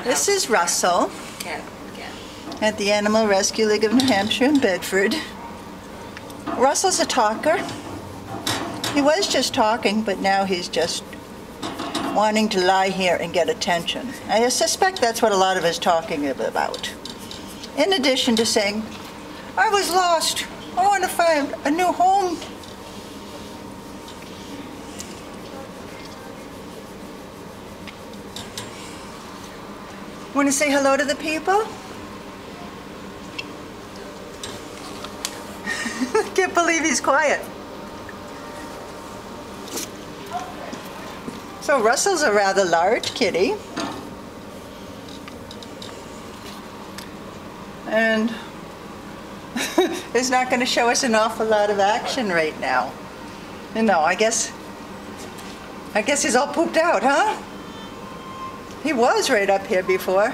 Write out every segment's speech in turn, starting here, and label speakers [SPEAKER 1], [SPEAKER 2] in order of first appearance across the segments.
[SPEAKER 1] This is Russell
[SPEAKER 2] Cat.
[SPEAKER 1] at the Animal Rescue League of New Hampshire in Bedford. Russell's a talker. He was just talking, but now he's just wanting to lie here and get attention. I suspect that's what a lot of his talking is about. In addition to saying, I was lost. I want to find a new home. Want to say hello to the people? Can't believe he's quiet. So Russell's a rather large kitty. And is not going to show us an awful lot of action right now. No, I guess he's all pooped out, huh? He was right up here before.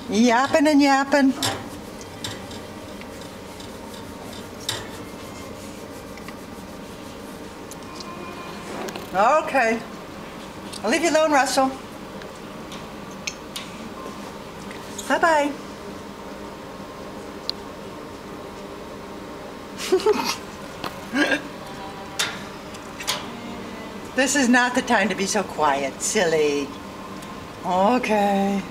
[SPEAKER 1] Yapping and yapping. Okay. I'll leave you alone, Russell. Bye-bye. This is not the time to be so quiet, silly. Okay.